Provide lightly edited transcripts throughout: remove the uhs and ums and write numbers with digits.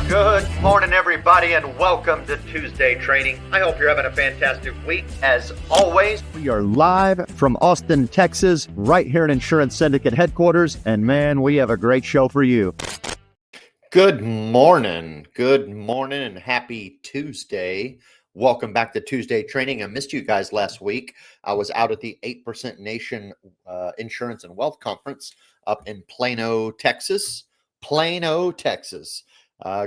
Good morning, everybody, and welcome to Tuesday Training. I hope you're having a fantastic week. As always, we are live from Austin, Texas, right here at Insurance Syndicate headquarters. And man, we have a great show for you. Good morning, and happy Tuesday. Welcome back to Tuesday Training. I missed you guys last week. I was out at the 8% Nation Insurance and Wealth Conference up in Plano, Texas.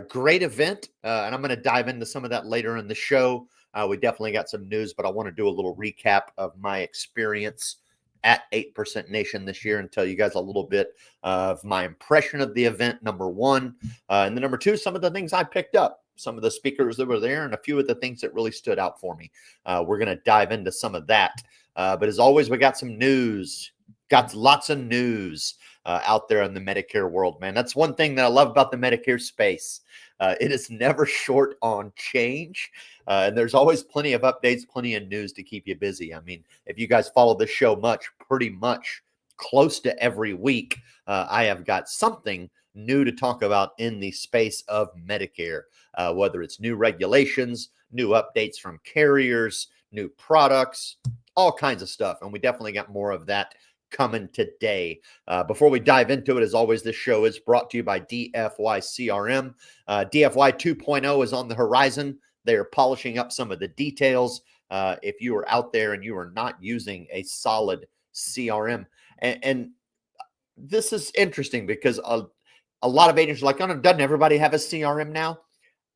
Great event, and I'm going to dive into some of that later in the show. We definitely got some news, but I want to do a little recap of my experience at 8% Nation this year and tell you guys a little bit of my impression of the event, number one. And then number two, some of the things I picked up, some of the speakers that were there, and a few of the things that really stood out for me. We're going to dive into some of that. But as always, we got some news. Got lots of news out there in the Medicare world, man. That's one thing that I love about the Medicare space. It is never short on change. And there's always plenty of updates, plenty of news to keep you busy. I mean, if you guys follow this show pretty much close to every week, I have got something new to talk about in the space of Medicare, whether it's new regulations, new updates from carriers, new products, all kinds of stuff. And we definitely got more of that coming today. Before we dive into it, as always, this show is brought to you by DFY CRM. DFY 2.0 is on the horizon. They are polishing up some of the details. If you are out there and you are not using a solid CRM, and this is interesting because a lot of agents are like, oh, doesn't everybody have a CRM now?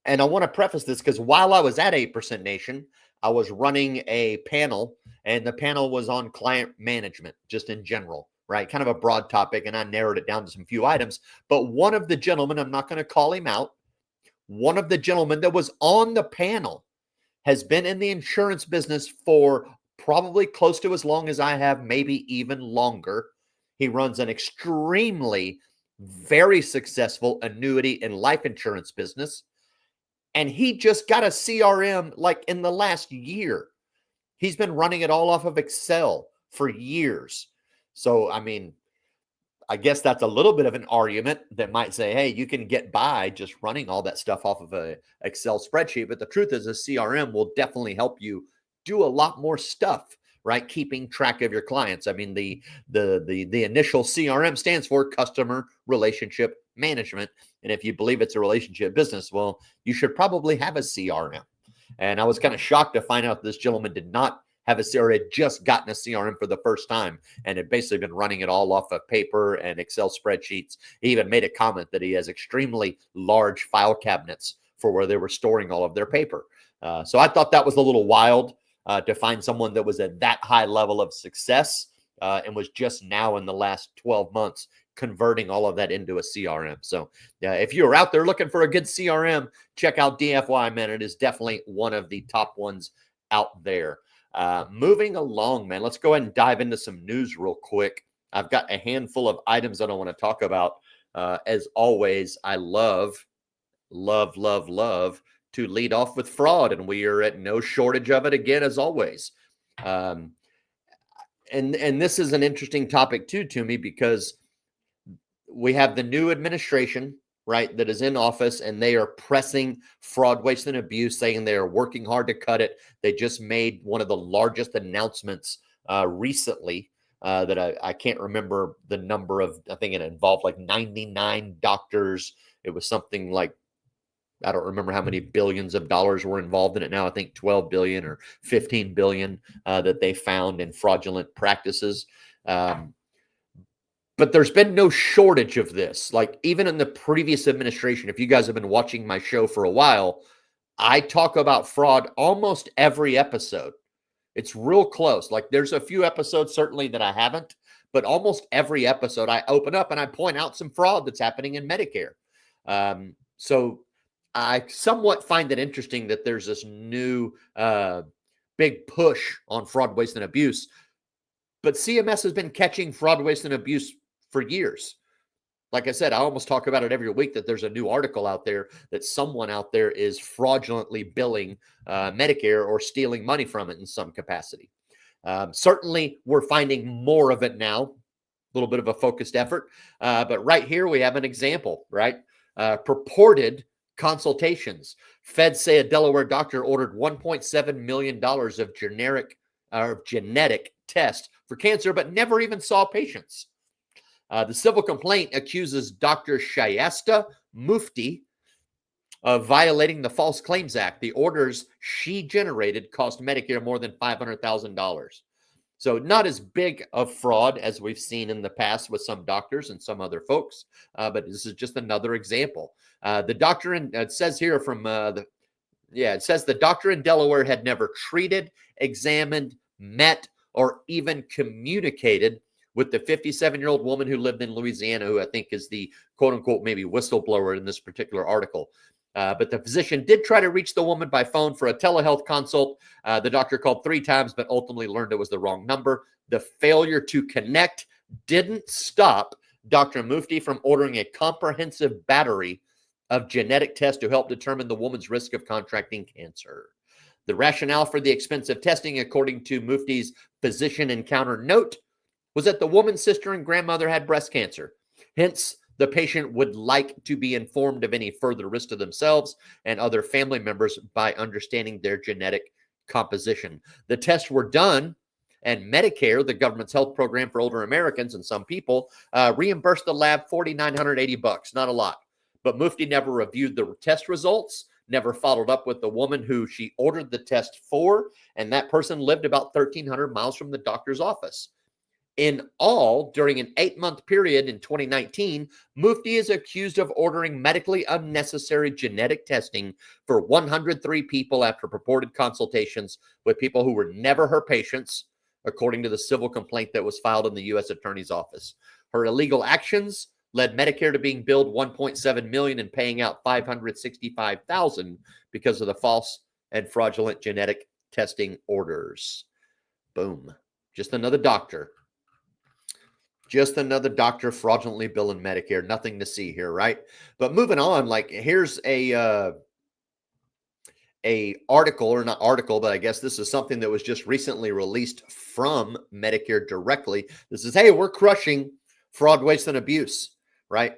And I want to preface this because while I was at 8% Nation, I was running a panel, and the panel was on client management, just in general, right? Kind of a broad topic, and I narrowed it down to some few items. But one of the gentlemen, I'm not going to call him out, one of the gentlemen that was on the panel has been in the insurance business for probably close to as long as I have, maybe even longer. He runs an extremely, very successful annuity and life insurance business. And he just got a CRM like in the last year. He's been running it all off of Excel for years. So, I mean, I guess that's a little bit of an argument that might say, hey, you can get by just running all that stuff off of an Excel spreadsheet. But the truth is a CRM will definitely help you do a lot more stuff, right? Keeping track of your clients. I mean, the initial CRM stands for customer relationship management. And if you believe it's a relationship business, well, you should probably have a CRM. And I was kind of shocked to find out this gentleman did not have a CRM, had just gotten a CRM for the first time and had basically been running it all off of paper and Excel spreadsheets. He even made a comment that he has extremely large file cabinets for where they were storing all of their paper. So I thought that was a little wild to find someone that was at that high level of success and was just now in the last 12 months converting all of that into a CRM. So if you're out there looking for a good CRM, check out DFY, man. It is definitely one of the top ones out there. Moving along, man, let's go ahead and dive into some news real quick. I've got a handful of items that I want to talk about. As always, I love to lead off with fraud, and we are at no shortage of it again, as always. And this is an interesting topic too to me because we have the new administration, right, that is in office, and they are pressing fraud, waste, and abuse, saying they are working hard to cut it. They just made one of the largest announcements recently that I can't remember the number of. I think it involved like 99 doctors. It was something like, I don't remember how many billions of dollars were involved in it now. I think 12 billion or 15 billion that they found in fraudulent practices. But there's been no shortage of this. Like even in the previous administration, if you guys have been watching my show for a while, I talk about fraud almost every episode. It's real close. Like there's a few episodes certainly that I haven't, but almost every episode I open up and I point out some fraud that's happening in Medicare. So I somewhat find it interesting that there's this new big push on fraud, waste, and abuse, but CMS has been catching fraud, waste, and abuse for years. Like I said, I almost talk about it every week that there's a new article out there that someone out there is fraudulently billing Medicare or stealing money from it in some capacity. Certainly, we're finding more of it now, a little bit of a focused effort. But right here, we have an example, right? Purported consultations. Feds say a Delaware doctor ordered $1.7 million of genetic tests for cancer, but never even saw patients. The civil complaint accuses Dr. Shayesta Mufti of violating the False Claims Act. The orders she generated cost Medicare more than $500,000. So not as big of fraud as we've seen in the past with some doctors and some other folks, but this is just another example. The doctor, it says here from it says the doctor in Delaware had never treated, examined, met, or even communicated with the 57-year-old woman who lived in Louisiana, who I think is the quote unquote maybe whistleblower in this particular article. But the physician did try to reach the woman by phone for a telehealth consult. The doctor called 3 times, but ultimately learned it was the wrong number. The failure to connect didn't stop Dr. Mufti from ordering a comprehensive battery of genetic tests to help determine the woman's risk of contracting cancer. The rationale for the expensive testing, according to Mufti's physician encounter note, was that the woman's sister and grandmother had breast cancer. Hence, the patient would like to be informed of any further risk to themselves and other family members by understanding their genetic composition. The tests were done, and Medicare, the government's health program for older Americans and some people, reimbursed the lab $4,980. Not a lot. But Mufti never reviewed the test results, never followed up with the woman who she ordered the test for, and that person lived about 1,300 miles from the doctor's office. In all, during an 8-month period in 2019, Mufti is accused of ordering medically unnecessary genetic testing for 103 people after purported consultations with people who were never her patients, according to the civil complaint that was filed in the U.S. Attorney's Office. Her illegal actions led Medicare to being billed $1.7 million and paying out $565,000 because of the false and fraudulent genetic testing orders. Boom. Just another doctor. Just another doctor fraudulently billing Medicare. Nothing to see here, right? But moving on, like here's a article, or not article, but I guess this is something that was just recently released from Medicare directly. This is, hey, we're crushing fraud, waste, and abuse, right?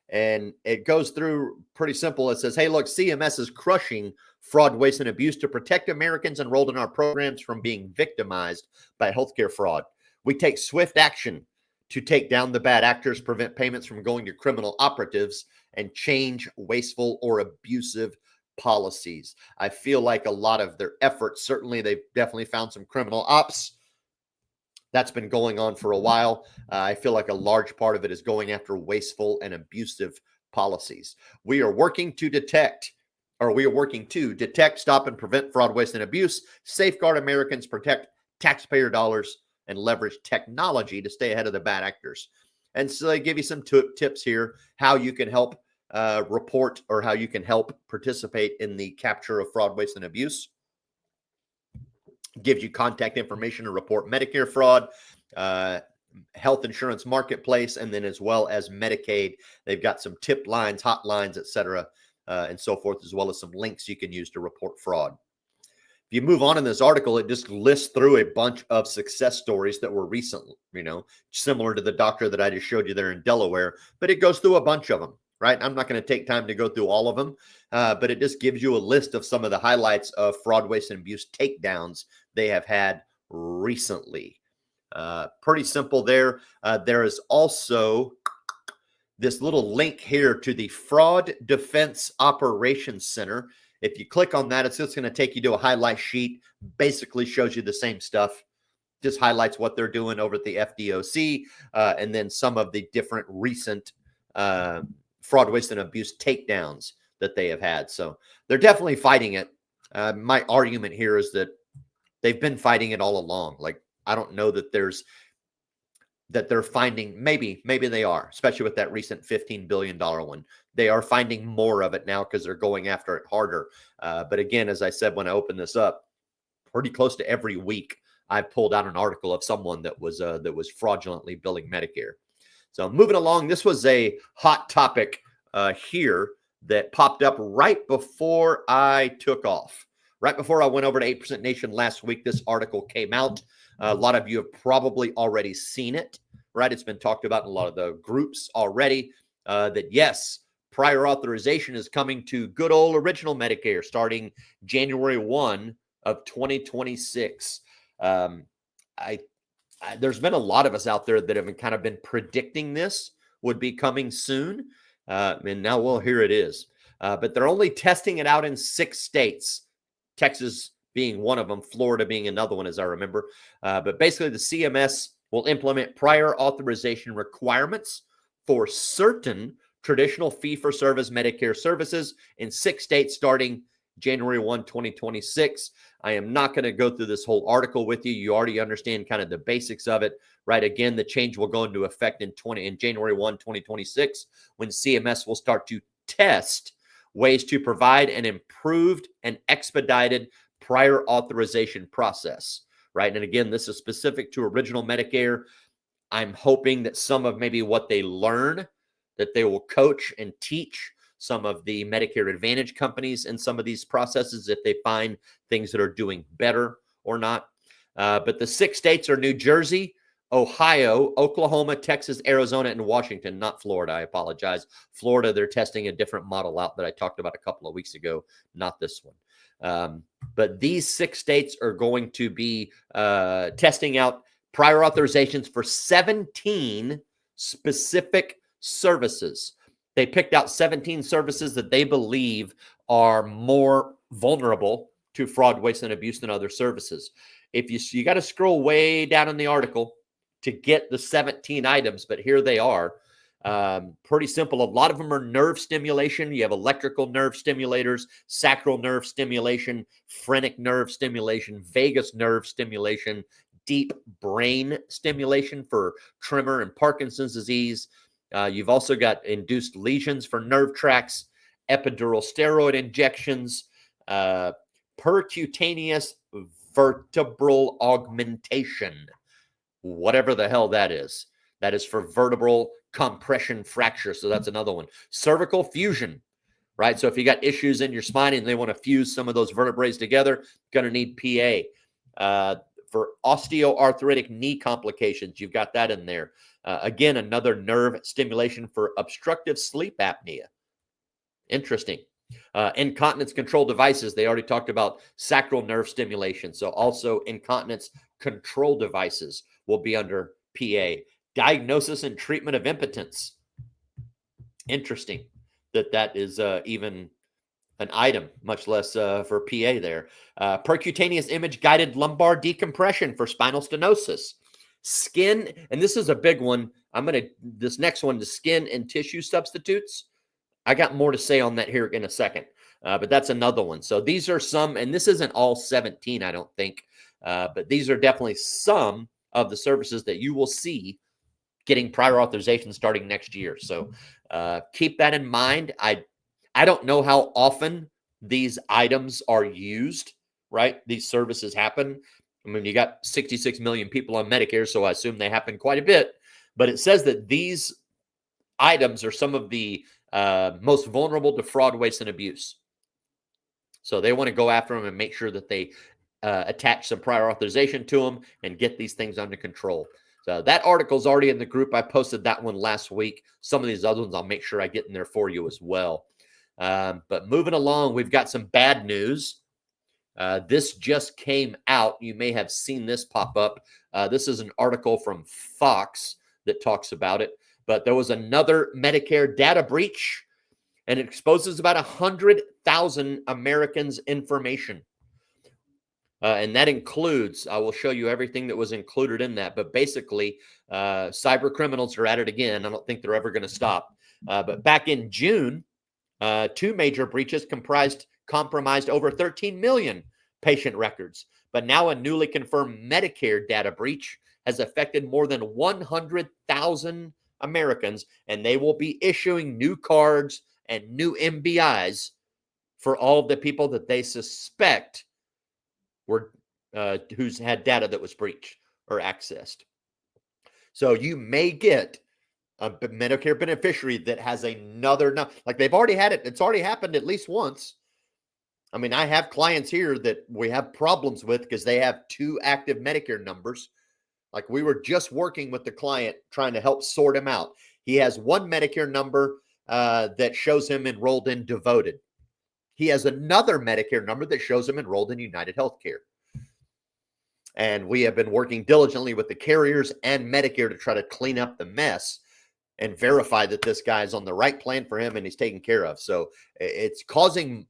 And it goes through pretty simple. It says, hey, look, CMS is crushing fraud, waste, and abuse to protect Americans enrolled in our programs from being victimized by healthcare fraud. We take swift action to take down the bad actors, prevent payments from going to criminal operatives, and change wasteful or abusive policies. I feel like a lot of their efforts, certainly they've definitely found some criminal ops. That's been going on for a while. I feel like a large part of it is going after wasteful and abusive policies. We are working to detect, stop, and prevent fraud, waste, and abuse, safeguard Americans, protect taxpayer dollars, and leverage technology to stay ahead of the bad actors. And so they give you some tips here, how you can help report, or how you can help participate in the capture of fraud, waste, and abuse. Gives you contact information to report Medicare fraud, health insurance marketplace, and then as well as Medicaid. They've got some tip lines, hotlines, etc., and so forth, as well as some links you can use to report fraud. If you move on in this article, it just lists through a bunch of success stories that were recent, similar to the doctor that I just showed you there in Delaware, but it goes through a bunch of them, right? I'm not going to take time to go through all of them, but it just gives you a list of some of the highlights of fraud, waste, and abuse takedowns they have had recently. Pretty simple there. There is also this little link here to the Fraud Defense Operations Center. If you click on that, it's just going to take you to a highlight sheet, basically shows you the same stuff, just highlights what they're doing over at the FDOC, and then some of the different recent fraud, waste, and abuse takedowns that they have had. So they're definitely fighting it. My argument here is that they've been fighting it all along. Like, I don't know that there's that they're finding, maybe they are, especially with that recent $15 billion one. They are finding more of it now because they're going after it harder. But again, as I said, when I opened this up, pretty close to every week, I've pulled out an article of someone that was fraudulently billing Medicare. So moving along, this was a hot topic here that popped up right before I took off. Right before I went over to 8% Nation last week, this article came out. A lot of you have probably already seen it, right? It's been talked about in a lot of the groups already, that yes, prior authorization is coming to good old original Medicare starting January 1 of 2026. There's been a lot of us out there that have kind of been predicting this would be coming soon. And now, well, here it is. But they're only testing it out in 6 states, Texas being one of them, Florida being another one, as I remember. But basically, the CMS will implement prior authorization requirements for certain traditional fee-for-service Medicare services in 6 states starting January 1, 2026. I am not going to go through this whole article with you. You already understand kind of the basics of it, right? Again, the change will go into effect in January 1, 2026, when CMS will start to test ways to provide an improved and expedited prior authorization process, right? And again, this is specific to original Medicare. I'm hoping that some of maybe what they learn, that they will coach and teach some of the Medicare Advantage companies in some of these processes if they find things that are doing better or not. But the 6 states are New Jersey, Ohio, Oklahoma, Texas, Arizona, and Washington, not Florida. I apologize. Florida, they're testing a different model out that I talked about a couple of weeks ago, not this one. But these 6 states are going to be testing out prior authorizations for 17 specific services. They picked out 17 services that they believe are more vulnerable to fraud, waste, and abuse than other services. If you got to scroll way down in the article to get the 17 items, but here they are. Pretty simple. A lot of them are nerve stimulation. You have electrical nerve stimulators, sacral nerve stimulation, phrenic nerve stimulation, vagus nerve stimulation, deep brain stimulation for tremor and Parkinson's disease. You've also got induced lesions for nerve tracts, epidural steroid injections, percutaneous vertebral augmentation, whatever the hell that is. That is for vertebral compression fracture. So that's another one. Cervical fusion, right? So if you got issues in your spine and they want to fuse some of those vertebrae together, going to need PA. For osteoarthritic knee complications, you've got that in there. Again, another nerve stimulation for obstructive sleep apnea. Interesting. Incontinence control devices. They already talked about sacral nerve stimulation. So also incontinence control devices will be under PA. Diagnosis and treatment of impotence. Interesting that is even an item, much less for PA there. Percutaneous image guided lumbar decompression for spinal stenosis. Skin, and this is a big one. This next one, the skin and tissue substitutes. I got more to say on that here in a second, but that's another one. So these are some, and this isn't all 17, I don't think, but these are definitely some of the services that you will see getting prior authorization starting next year. So keep that in mind. I don't know how often these items are used, right? These services happen. I mean, you got 66 million people on Medicare, so I assume they happen quite a bit. But it says that these items are some of the most vulnerable to fraud, waste, and abuse. So they want to go after them and make sure that they attach some prior authorization to them and get these things under control. So that article's already in the group. I posted that one last week. Some of these other ones I'll make sure I get in there for you as well. But moving along, we've got some bad news. This just came out. You may have seen this pop up. This is an article from Fox that talks about it. But there was another Medicare data breach, and it exposes about 100,000 Americans' information. And that includes, I will show you everything that was included in that. But basically, cyber criminals are at it again. I don't think they're ever going to stop. But back in June, 2 major breaches compromised over 13 million patient records. But now a newly confirmed Medicare data breach has affected more than 100,000 Americans, and they will be issuing new cards and new MBIs for all of the people that they suspect were who's had data that was breached or accessed. So you may get a Medicare beneficiary that has another, like they've already had it. It's already happened at least once. I mean, I have clients here that we have problems with because they have 2 active Medicare numbers. Like we were just working with the client trying to help sort him out. He has 1 Medicare number that shows him enrolled in Devoted. He has another Medicare number that shows him enrolled in United Healthcare. And we have been working diligently with the carriers and Medicare to try to clean up the mess and verify that this guy is on the right plan for him and he's taken care of. So it's causing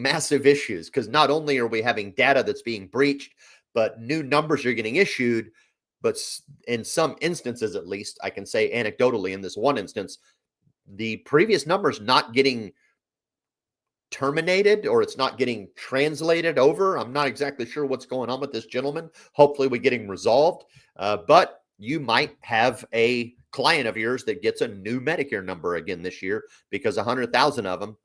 massive issues because not only are we having data that's being breached, but new numbers are getting issued. But in some instances, at least, I can say anecdotally in this one instance, the previous numbers not getting terminated or it's not getting translated over. I'm not exactly sure what's going on with this gentleman. Hopefully we get him resolved. But you might have a client of yours that gets a new Medicare number again this year because 100,000 of them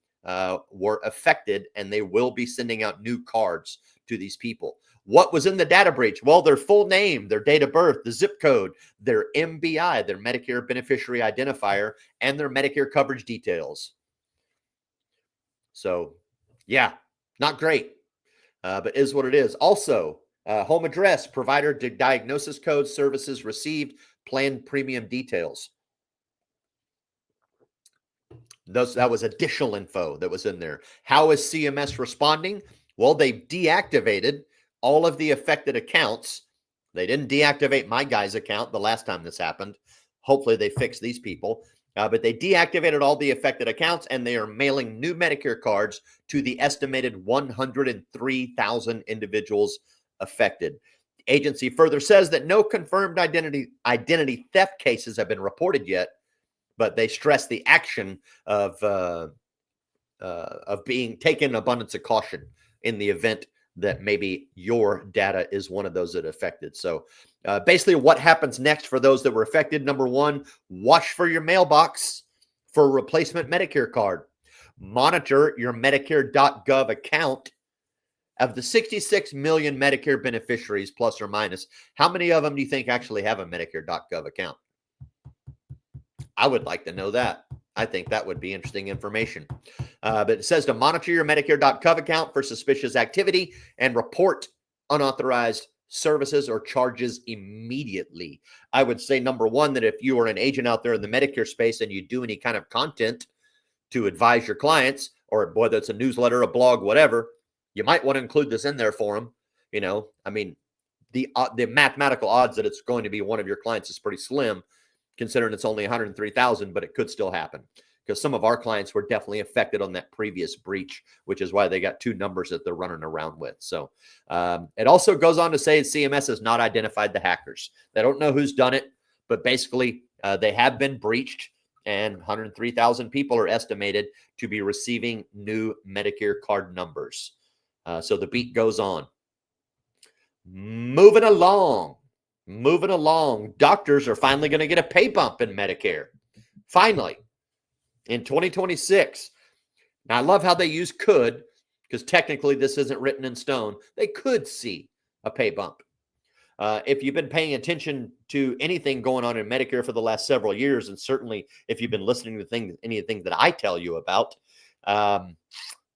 were affected, and they will be sending out new cards to these people. What was in the data breach? Well, their full name, their date of birth, the zip code, their MBI, their Medicare beneficiary identifier, and their Medicare coverage details. So, yeah, not great, but is what it is. Also, home address, provider, diagnosis code, services received, plan premium details. That was additional info that was in there. How is CMS responding? Well, they've deactivated all of the affected accounts. They didn't deactivate my guy's account the last time this happened. Hopefully they fixed these people. But they deactivated all the affected accounts, and they are mailing new Medicare cards to the estimated 103,000 individuals affected. The agency further says that no confirmed identity theft cases have been reported yet, but they stress the action of being taken abundance of caution in the event that maybe your data is one of those that affected. So basically what happens next for those that were affected, number one, watch for your mailbox for a replacement Medicare card. Monitor your Medicare.gov account. Of the 66 million Medicare beneficiaries, plus or minus, how many of them do you think actually have a Medicare.gov account? I would like to know that. I think that would be interesting information. But it says to monitor your Medicare.gov account for suspicious activity and report unauthorized services or charges immediately. I would say, number one, that if you are an agent out there in the Medicare space and you do any kind of content to advise your clients, or whether it's a newsletter, a blog, whatever, you might want to include this in there for them. You know, I mean, the mathematical odds that it's going to be one of your clients is pretty slim, considering it's only 103,000, but it could still happen because some of our clients were definitely affected on that previous breach, which is why they got 2 numbers that they're running around with. So it also goes on to say CMS has not identified the hackers. They don't know who's done it, but basically they have been breached, and 103,000 people are estimated to be receiving new Medicare card numbers. So the beat goes on. Moving along. Doctors are finally going to get a pay bump in Medicare. Finally, in 2026. Now, I love how they use could, because technically this isn't written in stone. They could see a pay bump. If you've been paying attention to anything going on in Medicare for the last several years, and certainly if you've been listening to any of the things that I tell you about,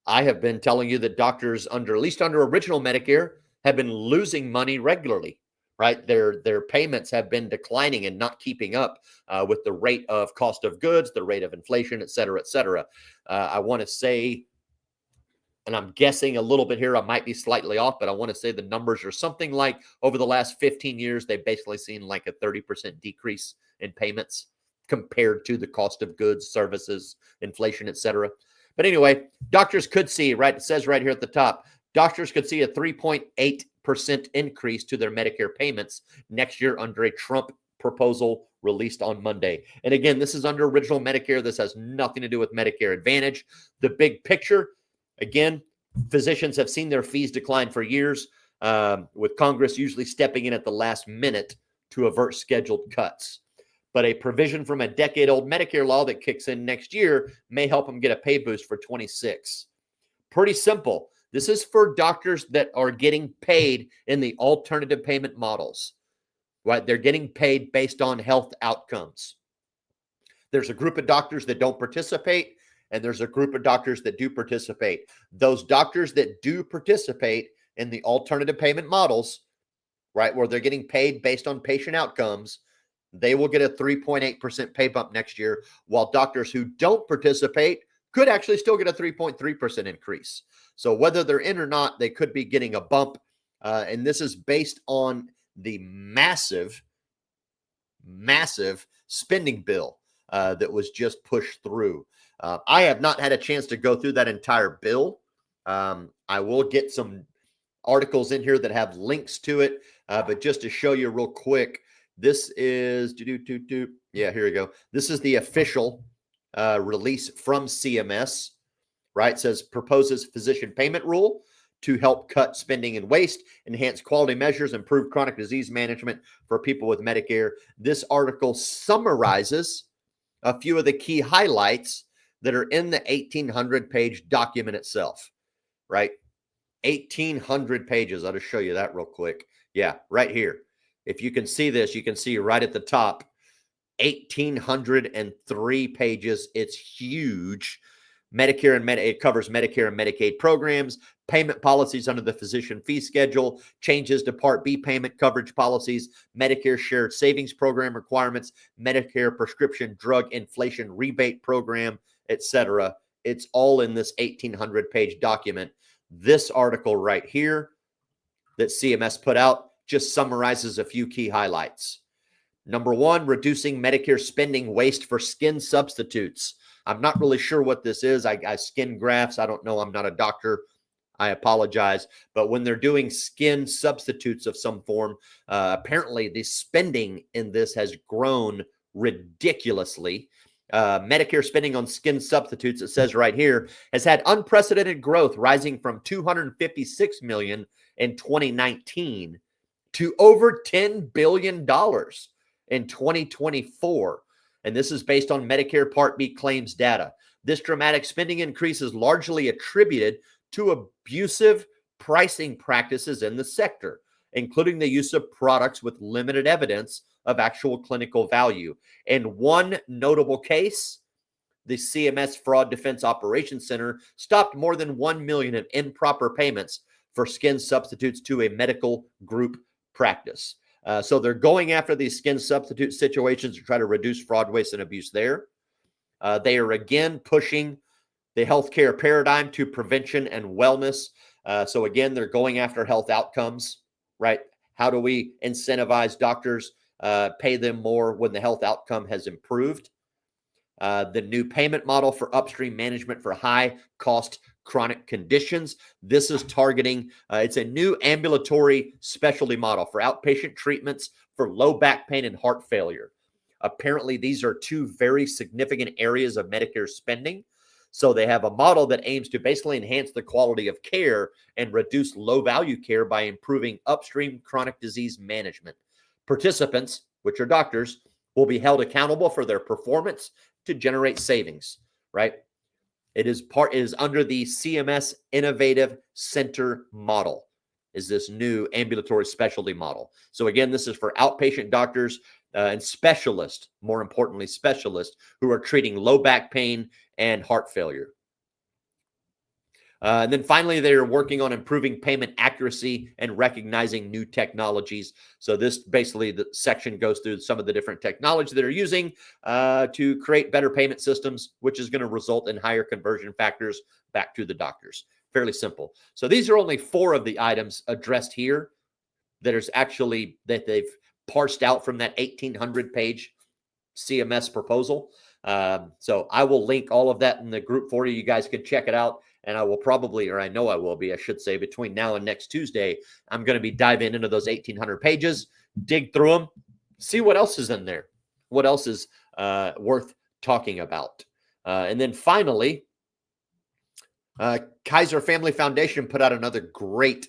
I have been telling you that doctors at least under original Medicare, have been losing money regularly, right? Their payments have been declining and not keeping up with the rate of cost of goods, the rate of inflation, et cetera, et cetera. I want to say, and I'm guessing a little bit here, I might be slightly off, but I want to say the numbers are something like over the last 15 years, they've basically seen like a 30% decrease in payments compared to the cost of goods, services, inflation, et cetera. But anyway, doctors could see, right? It says right here at the top, doctors could see a 3.8% increase to their Medicare payments next year under a Trump proposal released on Monday. And again, this is under original Medicare. This has nothing to do with Medicare Advantage. The big picture, again, Physicians have seen their fees decline for years, with Congress usually stepping in at the last minute to avert scheduled cuts. But a provision from a decade-old Medicare law that kicks in next year may help them get a pay boost for 26. Pretty simple. This is for doctors that are getting paid in the alternative payment models, right? They're getting paid based on health outcomes. There's a group of doctors that don't participate, and there's a group of doctors that do participate. Those doctors that do participate in the alternative payment models, right, where they're getting paid based on patient outcomes, they will get a 3.8% pay bump next year, while doctors who don't participate could actually still get a 3.3% increase. So whether they're in or not, they could be getting a bump. And this is based on the massive spending bill that was just pushed through. I have not had a chance to go through that entire bill. I will get some articles in here that have links to it, but just to show you real quick, this is yeah, here we go. This is the official release from CMS, right? It says proposes physician payment rule to help cut spending and waste, enhance quality measures, improve chronic disease management for people with Medicare. This article summarizes a few of the key highlights that are in the 1,800-page document itself, right? 1,800 pages. I'll just show you that real quick. Yeah, right here. If you can see this, you can see right at the top, 1,803 pages. It's huge. Medicare and it covers Medicare and Medicaid programs, payment policies under the physician fee schedule, changes to Part B payment coverage policies, Medicare shared savings program requirements, Medicare prescription drug inflation rebate program, etc. It's all in this 1,800-page document. This article right here that CMS put out just summarizes a few key highlights. Number one, reducing Medicare spending waste for skin substitutes. I'm not really sure what this is. I skin grafts. I don't know. I'm not a doctor. I apologize. But when they're doing skin substitutes of some form, apparently the spending in this has grown ridiculously. Medicare spending on skin substitutes, it says right here, has had unprecedented growth, rising from $256 million in 2019 to over $10 billion in 2024. And this is based on Medicare Part B claims data. This dramatic spending increase is largely attributed to abusive pricing practices in the sector, including the use of products with limited evidence of actual clinical value. In one notable case, the CMS Fraud Defense Operations Center stopped more than $1 million in improper payments for skin substitutes to a medical group practice. So they're going after these skin substitute situations to try to reduce fraud, waste, and abuse there. They are again pushing the healthcare paradigm to prevention and wellness. So again, they're going after health outcomes, right? How do we incentivize doctors, pay them more when the health outcome has improved? The new payment model for upstream management for high cost chronic conditions. This is targeting, it's a new ambulatory specialty model for outpatient treatments for low back pain and heart failure. Apparently, these are two very significant areas of Medicare spending. So they have a model that aims to basically enhance the quality of care and reduce low value care by improving upstream chronic disease management. Participants, which are doctors, will be held accountable for their performance to generate savings, right? It is under the CMS Innovative Center model, is this new ambulatory specialty model. So again, this is for outpatient doctors and specialists, more importantly, specialists who are treating low back pain and heart failure. And then finally, they're working on improving payment accuracy and recognizing new technologies. So this basically, the section goes through some of the different technology that are using to create better payment systems, which is going to result in higher conversion factors back to the doctors. Fairly simple. So these are only 4 of the items addressed here that is actually that they've parsed out from that 1,800-page CMS proposal. So I will link all of that in the group for you. You guys can check it out. And I will probably, or I know I will be, I should say, between now and next Tuesday, I'm going to be diving into those 1,800 pages, dig through them, see what else is in there, what else is worth talking about. And then finally, Kaiser Family Foundation put out another great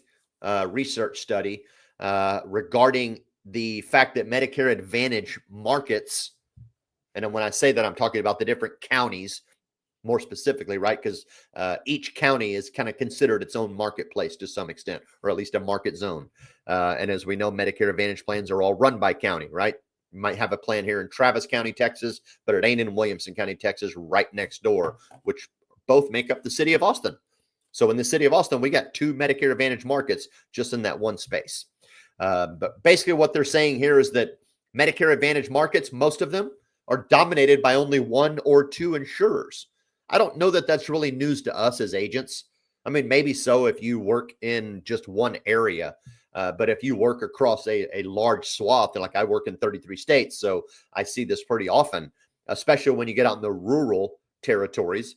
research study regarding the fact that Medicare Advantage markets, and then when I say that, I'm talking about the different counties more specifically, right? Because each county is kind of considered its own marketplace to some extent, or at least a market zone. And as we know, Medicare Advantage plans are all run by county, right? You might have a plan here in Travis County, Texas, but it ain't in Williamson County, Texas, right next door, which both make up the city of Austin. So in the city of Austin, we got 2 Medicare Advantage markets just in that one space. But basically what they're saying here is that Medicare Advantage markets, most of them, are dominated by only 1 or 2 insurers. I don't know that that's really news to us as agents. I mean, maybe so if you work in just one area. But if you work across a large swath, like I work in 33 states, so I see this pretty often, especially when you get out in the rural territories,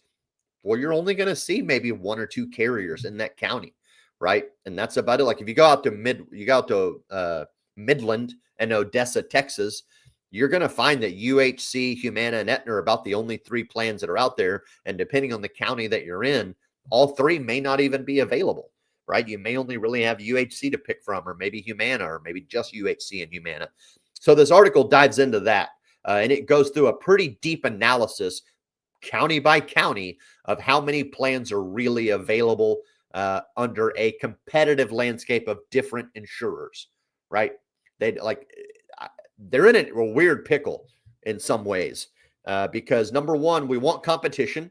well, you're only going to see maybe 1 or 2 carriers in that county, right? And that's about it. Like if you go out to Midland and Odessa, Texas, you're going to find that UHC, Humana, and Aetna are about the only 3 plans that are out there. And depending on the county that you're in, all 3 may not even be available, right? You may only really have UHC to pick from, or maybe Humana, or maybe just UHC and Humana. So this article dives into that, and it goes through a pretty deep analysis, county by county, of how many plans are really available under a competitive landscape of different insurers, right? They're in a weird pickle in some ways because number one, we want competition,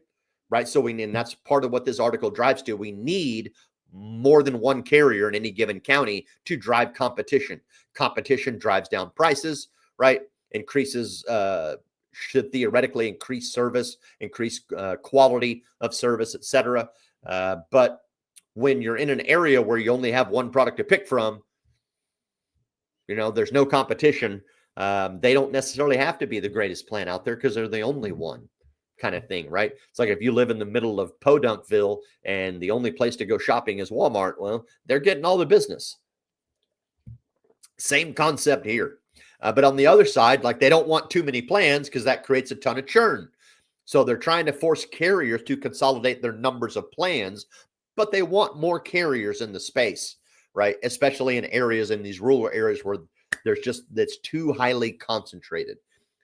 right? And that's part of what this article drives to. We need more than 1 carrier in any given county to drive competition. Competition drives down prices, right? Should theoretically increase service, increase quality of service, etc. But when you're in an area where you only have 1 product to pick from, there's no competition. They don't necessarily have to be the greatest plan out there because they're the only one, kind of thing, right? It's like if you live in the middle of Podunkville and the only place to go shopping is Walmart, well, they're getting all the business. Same concept here. But on the other side, like they don't want too many plans because that creates a ton of churn. So they're trying to force carriers to consolidate their numbers of plans, but they want more carriers in the space, right? Especially in these rural areas where that's too highly concentrated.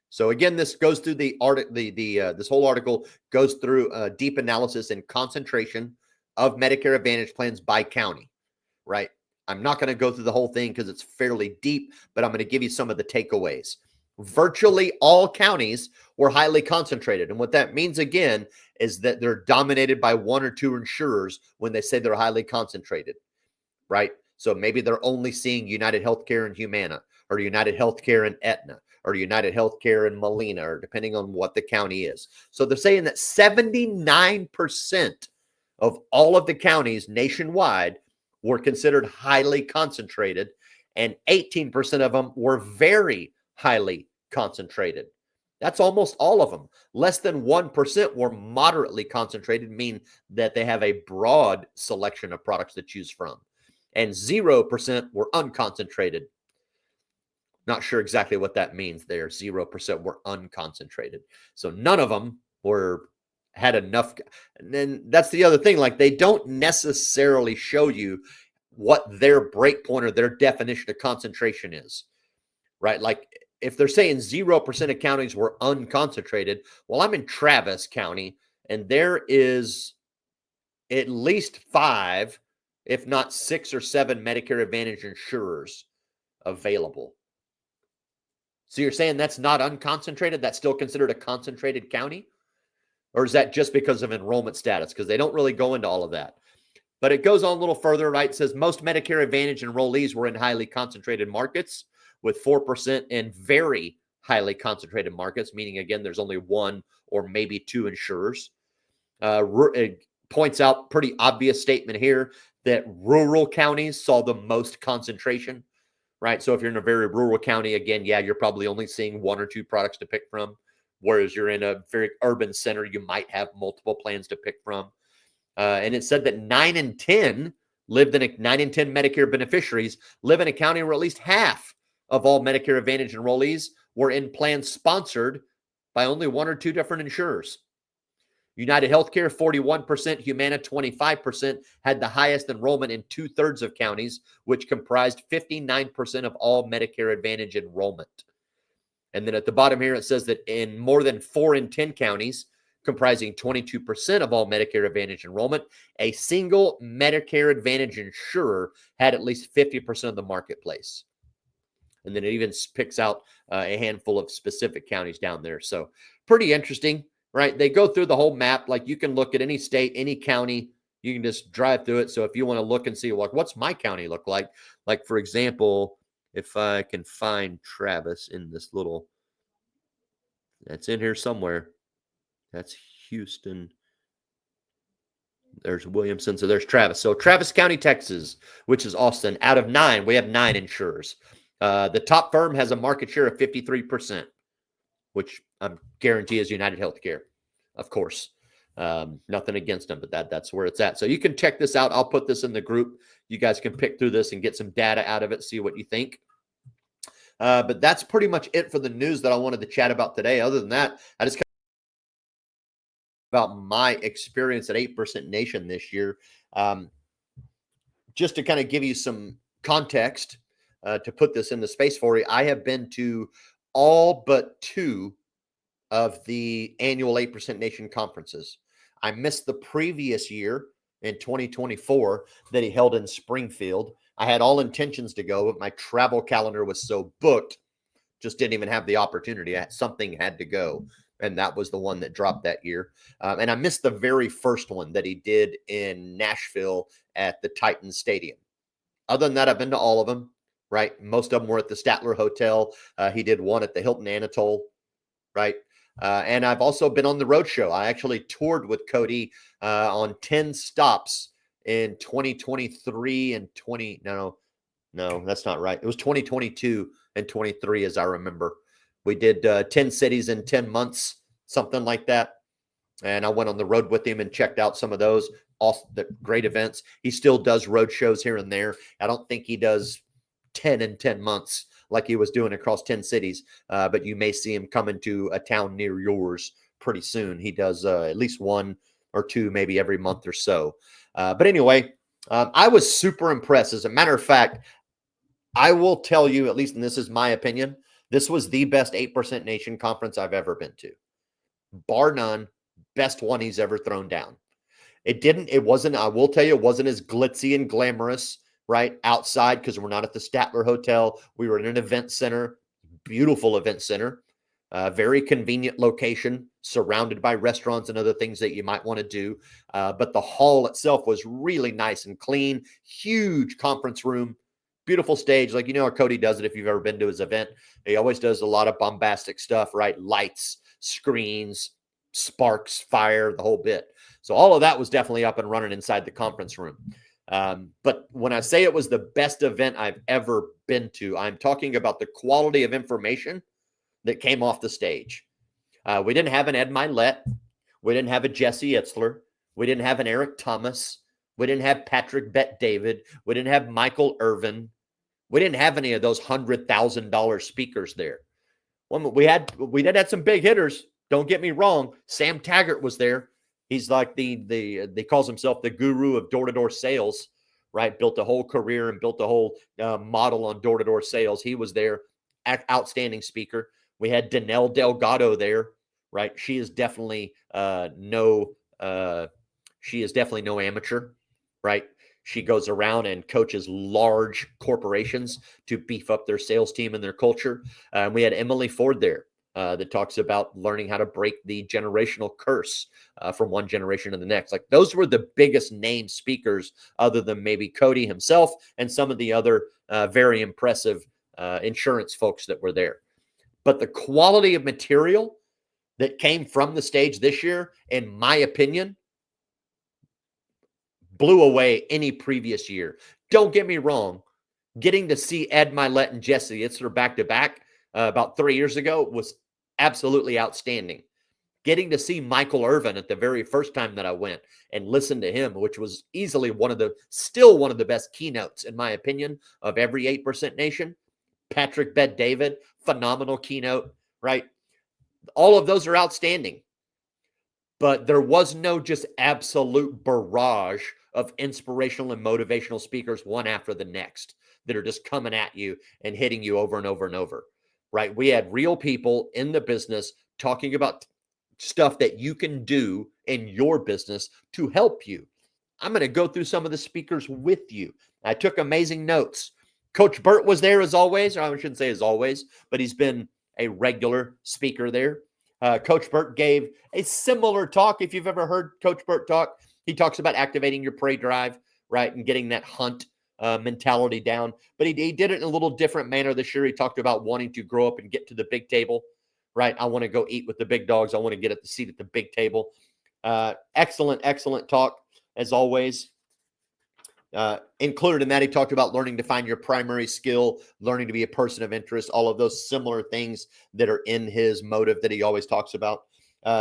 So again, this goes through this whole article goes through a deep analysis and concentration of Medicare Advantage plans by county, right? I'm not going to go through the whole thing because it's fairly deep, but I'm going to give you some of the takeaways. Virtually all counties were highly concentrated. And what that means, again, is that they're dominated by 1 or 2 insurers when they say they're highly concentrated, right? So maybe they're only seeing United Healthcare and Humana, or United Healthcare and Aetna, or United Healthcare and Molina, or depending on what the county is. So they're saying that 79% of all of the counties nationwide were considered highly concentrated, and 18% of them were very highly concentrated. That's almost all of them. Less than 1% were moderately concentrated, meaning that they have a broad selection of products to choose from. And 0% were unconcentrated. Not sure exactly what that means there. 0% were unconcentrated. So none of them had enough. And then that's the other thing. Like they don't necessarily show you what their breakpoint or their definition of concentration is, right? Like if they're saying 0% of counties were unconcentrated, well, I'm in Travis County and there is at least 5, if not 6 or 7 Medicare Advantage insurers available. So you're saying that's not unconcentrated? That's still considered a concentrated county? Or is that just because of enrollment status? Because they don't really go into all of that. But it goes on a little further, right? It says most Medicare Advantage enrollees were in highly concentrated markets, with 4% in very highly concentrated markets, meaning, again, there's only 1 or maybe 2 insurers. It points out pretty obvious statement here that rural counties saw the most concentration, right? So if you're in a very rural county, again, yeah, you're probably only seeing 1 or 2 products to pick from, whereas you're in a very urban center, you might have multiple plans to pick from. And it said that 9 in 10 Medicare beneficiaries live in a county where at least half of all Medicare Advantage enrollees were in plans sponsored by only 1 or 2 different insurers. United Healthcare, 41%, Humana, 25%, had the highest enrollment in 2/3 of counties, which comprised 59% of all Medicare Advantage enrollment. And then at the bottom here, it says that in more than 4 in 10 counties, comprising 22% of all Medicare Advantage enrollment, a single Medicare Advantage insurer had at least 50% of the marketplace. And then it even picks out a handful of specific counties down there. So pretty interesting, right? They go through the whole map. Like you can look at any state, any county, you can just drive through it. So if you want to look and see, like, what's my county look like, for example, if I can find Travis in this little, that's in here somewhere. That's Houston. There's Williamson. So there's Travis. So Travis County, Texas, which is Austin. Out of 9, we have 9 insurers. The top firm has a market share of 53%, which I'm guarantee is United Healthcare, of course. Nothing against them, but that's where it's at. So you can check this out. I'll put this in the group. You guys can pick through this and get some data out of it, see what you think. But that's pretty much it for the news that I wanted to chat about today. Other than that, I just about my experience at 8% Nation this year. Just to kind of give you some context, to put this in the space for you, I have been to all but 2 of the annual 8% Nation conferences. I missed the previous year in 2024 that he held in Springfield. I had all intentions to go, but my travel calendar was so booked, just didn't even have the opportunity. Something had to go. And that was the one that dropped that year. And I missed the very first one that he did in Nashville at the Titans Stadium. Other than that, I've been to all of them, right? Most of them were at the Statler Hotel. He did one at the Hilton Anatole, right? And I've also been on the road show. I actually toured with Cody on 10 stops in 2023 and no, that's not right. It was 2022 and 23, as I remember. We did 10 cities in 10 months, something like that. And I went on the road with him and checked out some of those. Also, the great events. He still does road shows here and there. I don't think he does 10 in 10 months like he was doing across 10 cities. But you may see him coming to a town near yours pretty soon. He does at least 1 or 2, maybe every month or so. But anyway, I was super impressed. As a matter of fact, I will tell you, at least, and this is my opinion, this was the best 8% Nation conference I've ever been to. Bar none, best one he's ever thrown down. It wasn't, I will tell you, it wasn't as glitzy and glamorous, right, outside, because we're not at the Statler Hotel. We were in an event center, beautiful event center, very convenient location, surrounded by restaurants and other things that you might want to do. But the hall itself was really nice and clean, huge conference room, beautiful stage. Like, how Cody does it if you've ever been to his event. He always does a lot of bombastic stuff, right? Lights, screens, sparks, fire, the whole bit. So all of that was definitely up and running inside the conference room. But when I say it was the best event I've ever been to, I'm talking about the quality of information that came off the stage. We didn't have an Ed Milet. We didn't have a Jesse Itzler. We didn't have an Eric Thomas. We didn't have Patrick Bet-David. We didn't have Michael Irvin. We didn't have any of those $100,000 speakers there. We did have some big hitters. Don't get me wrong. Sam Taggart was there. He's like they calls himself the guru of door-to-door sales, right? Built a whole career and built a whole model on door-to-door sales. He was there, outstanding speaker. We had Danelle Delgado there, right? She is definitely no amateur, right? She goes around and coaches large corporations to beef up their sales team and their culture. We had Emily Ford there that talks about learning how to break the generational curse from one generation to the next. Like, those were the biggest name speakers, other than maybe Cody himself and some of the other very impressive insurance folks that were there. But the quality of material that came from the stage this year, in my opinion, blew away any previous year. Don't get me wrong. Getting to see Ed Milet and Jesse Itzler back-to-back about 3 years ago was absolutely outstanding. Getting to see Michael Irvin at the very first time that I went and listen to him, which was easily still one of the best keynotes, in my opinion, of every 8% Nation. Patrick Bet-David, phenomenal keynote, right? All of those are outstanding. but there was no just absolute barrage of inspirational and motivational speakers one after the next that are just coming at you and hitting you over and over and over, right? We had real people in the business talking about stuff that you can do in your business to help you. I'm going to go through some of the speakers with you. I took amazing notes. Coach Burt was there as always, or I shouldn't say as always, but he's been a regular speaker there. Coach Burt gave a similar talk. If you've ever heard Coach Burt talk, he talks about activating your prey drive, right, and getting that hunt mentality down. But he did it in a little different manner this year. He talked about wanting to grow up and get to the big table, right? I want to go eat with the big dogs. I want to get at the seat at the big table. Excellent talk as always. Included in that, he talked about learning to find your primary skill, learning to be a person of interest, all of those similar things that are in his motive that he always talks about.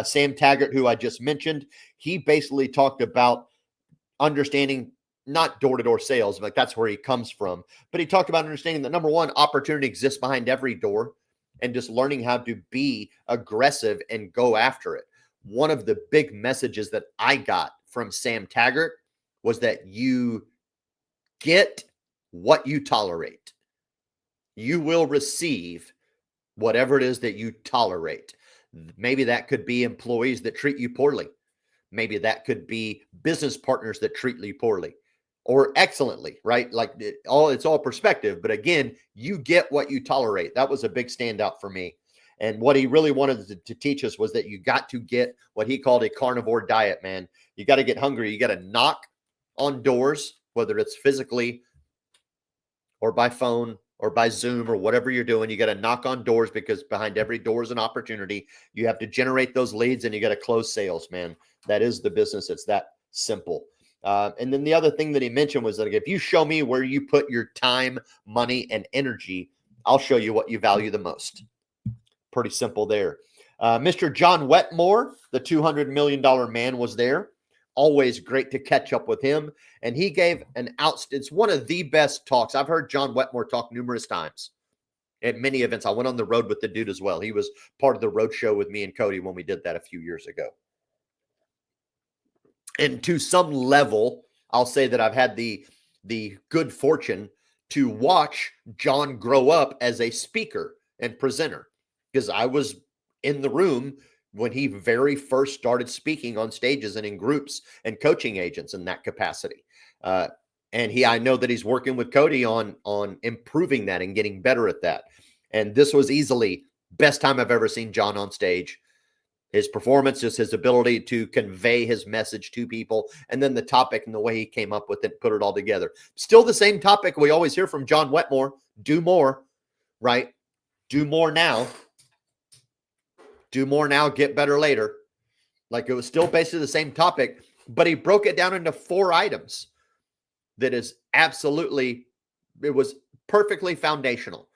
Sam Taggart, who I just mentioned, he basically talked about understanding not door-to-door sales, like that's where he comes from, but he talked about understanding that number one, opportunity exists behind every door and just learning how to be aggressive and go after it. One of the big messages that I got from Sam Taggart was that you get what you tolerate. You will receive whatever it is that you tolerate. Maybe that could be employees that treat you poorly. Maybe that could be business partners that treat you poorly or excellently, right? Like it's all perspective. But again, you get what you tolerate. That was a big standout for me. And what he really wanted to teach us was that you got to get what he called a carnivore diet, man. You got to get hungry. You got to knock on doors, whether it's physically or by phone or by Zoom or whatever you're doing. You got to knock on doors because behind every door is an opportunity. You have to generate those leads and you got to close sales, man. That is the business. It's that simple. And then the other thing that he mentioned was that if you show me where you put your time, money, and energy, I'll show you what you value the most. Pretty simple there. Mr. John Wetmore, the $200 million man, was there. Always great to catch up with him. And he gave it's one of the best talks. I've heard John Wetmore talk numerous times at many events. I went on the road with the dude as well. He was part of the road show with me and Cody when we did that a few years ago. And to some level, I'll say that I've had the good fortune to watch John grow up as a speaker and presenter, because I was in the room when he very first started speaking on stages and in groups and coaching agents in that capacity. And I know that he's working with Cody on improving that and getting better at that. And this was easily best time I've ever seen John on stage. His performance, just his ability to convey his message to people, and then the topic and the way he came up with it, put it all together. Still the same topic we always hear from John Wetmore: do more, right? Do more now. Do more now, get better later. Like, it was still basically the same topic, but he broke it down into 4 items that is absolutely, it was perfectly foundational.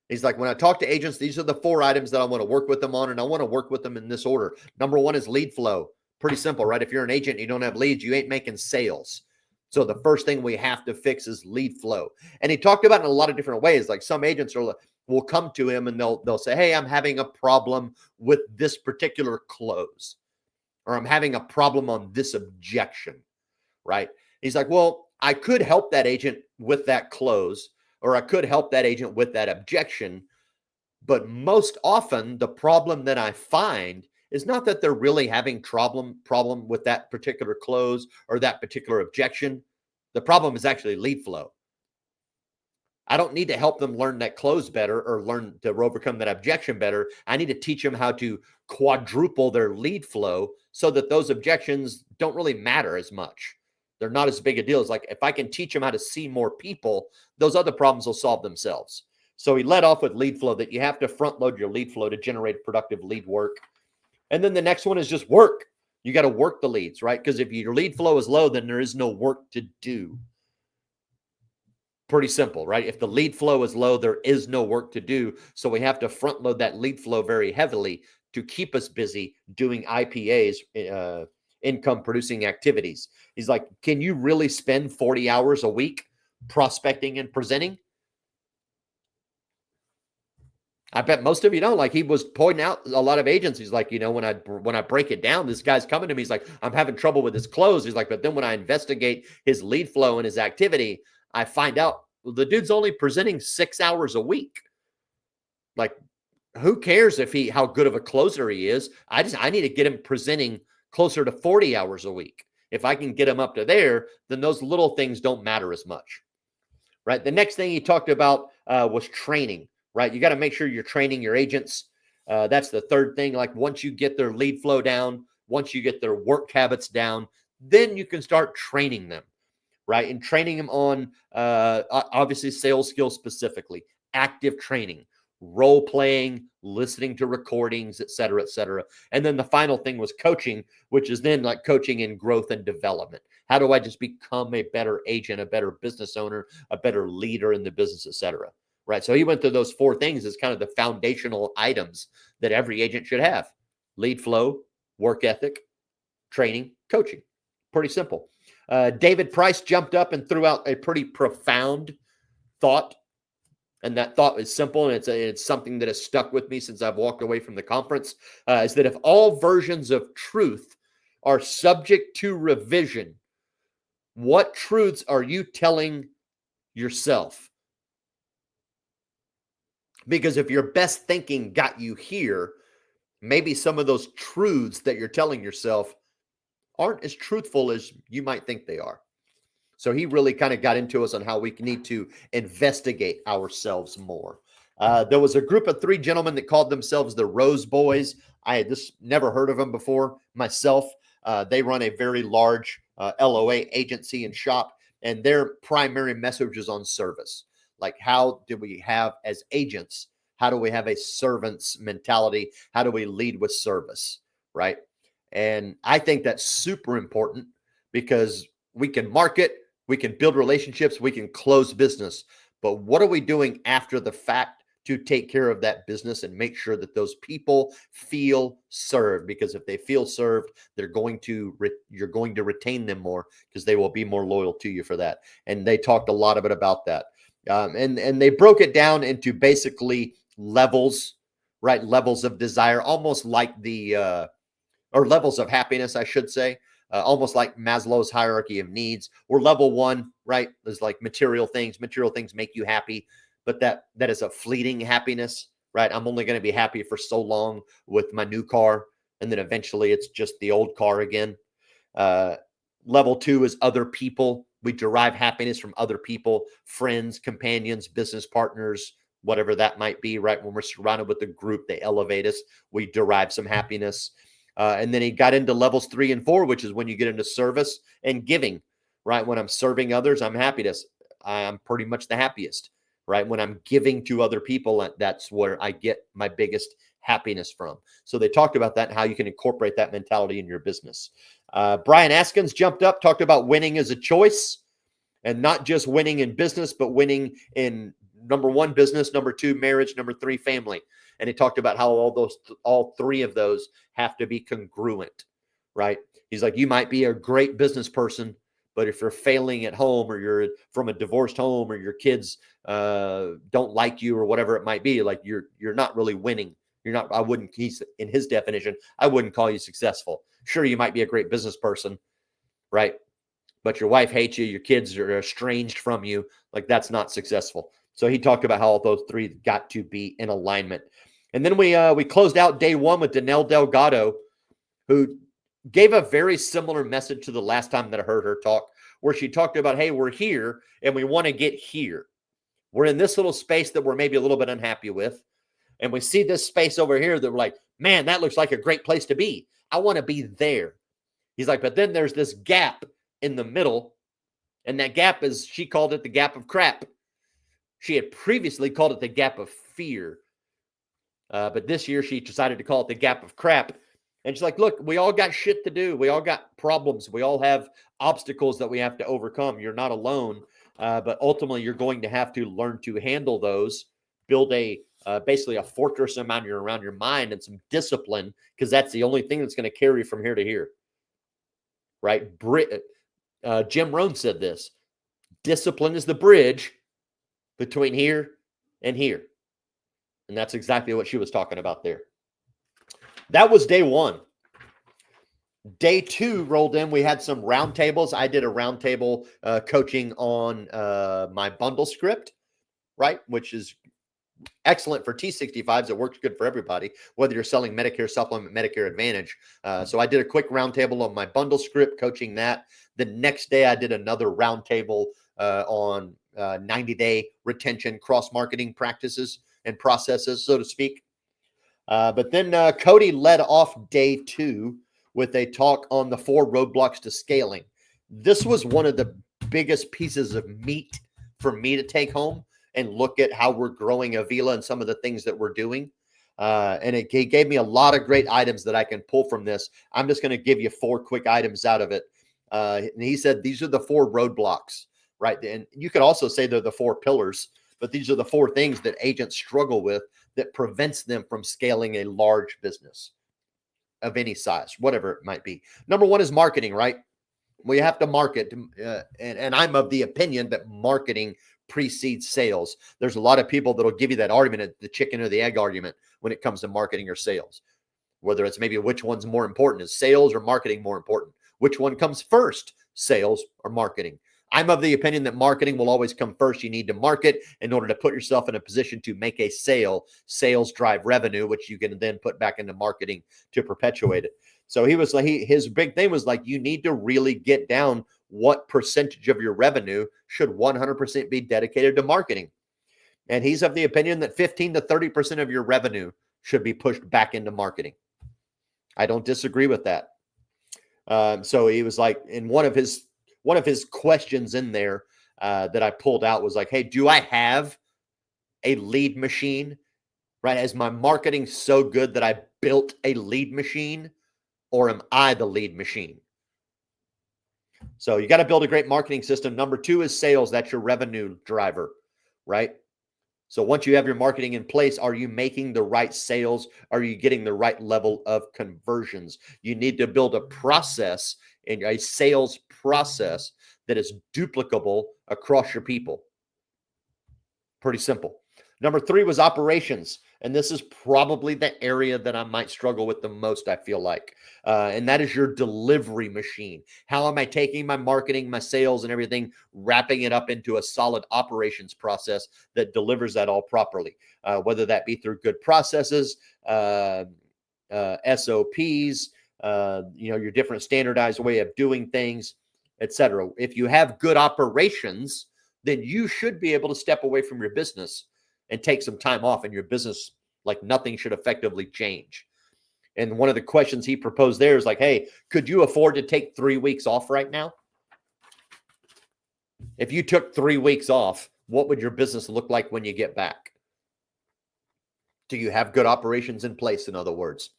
He's like, when I talk to agents, these are the 4 items that I want to work with them on, and I want to work with them in this order. Number 1 is lead flow. Pretty simple, right? If you're an agent and you don't have leads, you ain't making sales. So the first thing we have to fix is lead flow. And he talked about it in a lot of different ways. Like, some agents will come to him and they'll say, hey, I'm having a problem with this particular close, or I'm having a problem on this objection, right? He's like, well, I could help that agent with that close, or I could help that agent with that objection. But most often the problem that I find is not that they're really having problem with that particular close or that particular objection. The problem is actually lead flow. I don't need to help them learn that close better or learn to overcome that objection better. I need to teach them how to quadruple their lead flow so that those objections don't really matter as much. They're not as big a deal. It's like, if I can teach them how to see more people, those other problems will solve themselves. So he led off with lead flow, that you have to front load your lead flow to generate productive lead work. And then the next one is just work. You got to work the leads, right? Because if your lead flow is low, then there is no work to do. Pretty simple, right? If the lead flow is low, there is no work to do. So we have to front load that lead flow very heavily to keep us busy doing IPAs, income producing activities. He's like, can you really spend 40 hours a week prospecting and presenting? I bet most of you don't. Like, he was pointing out a lot of agencies, like, when I break it down, this guy's coming to me. He's like, I'm having trouble with his close. He's like, but then when I investigate his lead flow and his activity, I find out the dude's only presenting 6 hours a week. Like, who cares how good of a closer he is? I need to get him presenting closer to 40 hours a week. If I can get him up to there, then those little things don't matter as much, right? The next thing he talked about was training, right? You got to make sure you're training your agents. That's the third thing. Like, once you get their lead flow down, once you get their work habits down, then you can start training them, right? And training them on obviously sales skills specifically, active training, role playing, listening to recordings, et cetera, et cetera. And then the final thing was coaching, which is then like coaching in growth and development. How do I just become a better agent, a better business owner, a better leader in the business, et cetera? Right. So he went through those 4 things as kind of the foundational items that every agent should have: lead flow, work ethic, training, coaching. Pretty simple. David Price jumped up and threw out a pretty profound thought. And that thought is simple, and it's something that has stuck with me since I've walked away from the conference, is that if all versions of truth are subject to revision, what truths are you telling yourself? Because if your best thinking got you here, maybe some of those truths that you're telling yourself aren't as truthful as you might think they are. So he really kind of got into us on how we need to investigate ourselves more. There was a group of 3 gentlemen that called themselves the Rose Boys. I had just never heard of them before myself. They run a very large LOA agency and shop, and their primary message is on service. Like, how do we have as agents? How do we have a servant's mentality? How do we lead with service? Right. And I think that's super important because we can market, we can build relationships, we can close business. But what are we doing after the fact to take care of that business and make sure that those people feel served? Because if they feel served, you're going to retain them more because they will be more loyal to you for that. And they talked a lot about that. And they broke it down into basically levels, right? Levels of desire, almost like or levels of happiness, I should say, almost like Maslow's hierarchy of needs. Or level 1, right, is like material things. Material things make you happy, but that is a fleeting happiness, right? I'm only going to be happy for so long with my new car, and then eventually it's just the old car again. Level 2 is other people. We derive happiness from other people, friends, companions, business partners, whatever that might be, right? When we're surrounded with a group, they elevate us. We derive some happiness. And then he got into levels 3 and 4, which is when you get into service and giving, right? When I'm serving others, I'm pretty much the happiest, right? When I'm giving to other people, that's where I get my biggest happiness from. So they talked about that and how you can incorporate that mentality in your business. Brian Askins jumped up, talked about winning as a choice, and not just winning in business, but winning in number 1, business, number 2, marriage, number 3, family. And he talked about how all 3 of those have to be congruent, right? He's like, you might be a great business person, but if you're failing at home, or you're from a divorced home, or your kids don't like you, or whatever it might be, like you're not really winning. You're not. He's in his definition, I wouldn't call you successful. Sure, you might be a great business person, right? But your wife hates you, your kids are estranged from you. Like, that's not successful. So he talked about how all those 3 got to be in alignment. And then we closed out day 1 with Danelle Delgado, who gave a very similar message to the last time that I heard her talk, where she talked about, hey, we're here and we want to get here. We're in this little space that we're maybe a little bit unhappy with. And we see this space over here that we're like, man, that looks like a great place to be. I want to be there. He's like, but then there's this gap in the middle. And that gap she called it the gap of crap. She had previously called it the gap of fear. But this year she decided to call it the gap of crap. And she's like, look, we all got shit to do. We all got problems. We all have obstacles that we have to overcome. You're not alone. But ultimately, you're going to have to learn to handle those, build basically a fortress around your mind, and some discipline, because that's the only thing that's going to carry you from here to here. Right? Jim Rohn said this: discipline is the bridge between here and here. And that's exactly what she was talking about there. That was day one. Day two rolled in. We had some roundtables. I did a roundtable coaching on my bundle script, right? Which is excellent for T65s. It works good for everybody, whether you're selling Medicare Supplement, Medicare Advantage. So I did a quick roundtable on my bundle script, coaching that. The next day, I did another roundtable on 90-day retention, cross-marketing practices and processes, so to speak. But then Cody led off day two with a talk on the 4 roadblocks to scaling. This was one of the biggest pieces of meat for me to take home and look at how we're growing Avila and some of the things that we're doing. And it gave me a lot of great items that I can pull from this. I'm just going to give you 4 quick items out of it. And he said, these are the 4 roadblocks, right? And you could also say they're the 4 pillars, but these are the 4 things that agents struggle with that prevents them from scaling a large business of any size, whatever it might be. Number 1 is marketing, right? We have to market. And I'm of the opinion that marketing precedes sales. There's a lot of people that'll give you that argument, the chicken or the egg argument, when it comes to marketing or sales, whether it's maybe which one's more important. Is sales or marketing more important? Which one comes first, sales or marketing? I'm of the opinion that marketing will always come first. You need to market in order to put yourself in a position to make a sale. Sales drive revenue, which you can then put back into marketing to perpetuate it. So he was like, his big thing was like, you need to really get down what percentage of your revenue should 100% be dedicated to marketing. And he's of the opinion that 15 to 30% of your revenue should be pushed back into marketing. I don't disagree with that. So he was like, in one of his questions in there that I pulled out was like, hey, do I have a lead machine? Right? Is my marketing so good that I built a lead machine, or am I the lead machine? So you got to build a great marketing system. Number 2 is sales. That's your revenue driver, right? So once you have your marketing in place, are you making the right sales? Are you getting the right level of conversions? You need to build a process, in a sales process, that is duplicable across your people. Pretty simple. Number 3 was operations. And this is probably the area that I might struggle with the most, I feel like. And that is your delivery machine. How am I taking my marketing, my sales, and everything, wrapping it up into a solid operations process that delivers that all properly? Whether that be through good processes, SOPs, your different standardized way of doing things, etc. If you have good operations, then you should be able to step away from your business and take some time off, and your business, like nothing should effectively change. And one of the questions he proposed there is like, hey, could you afford to take 3 weeks off right now? If you took 3 weeks off, what would your business look like when you get back? Do you have good operations in place, in other words?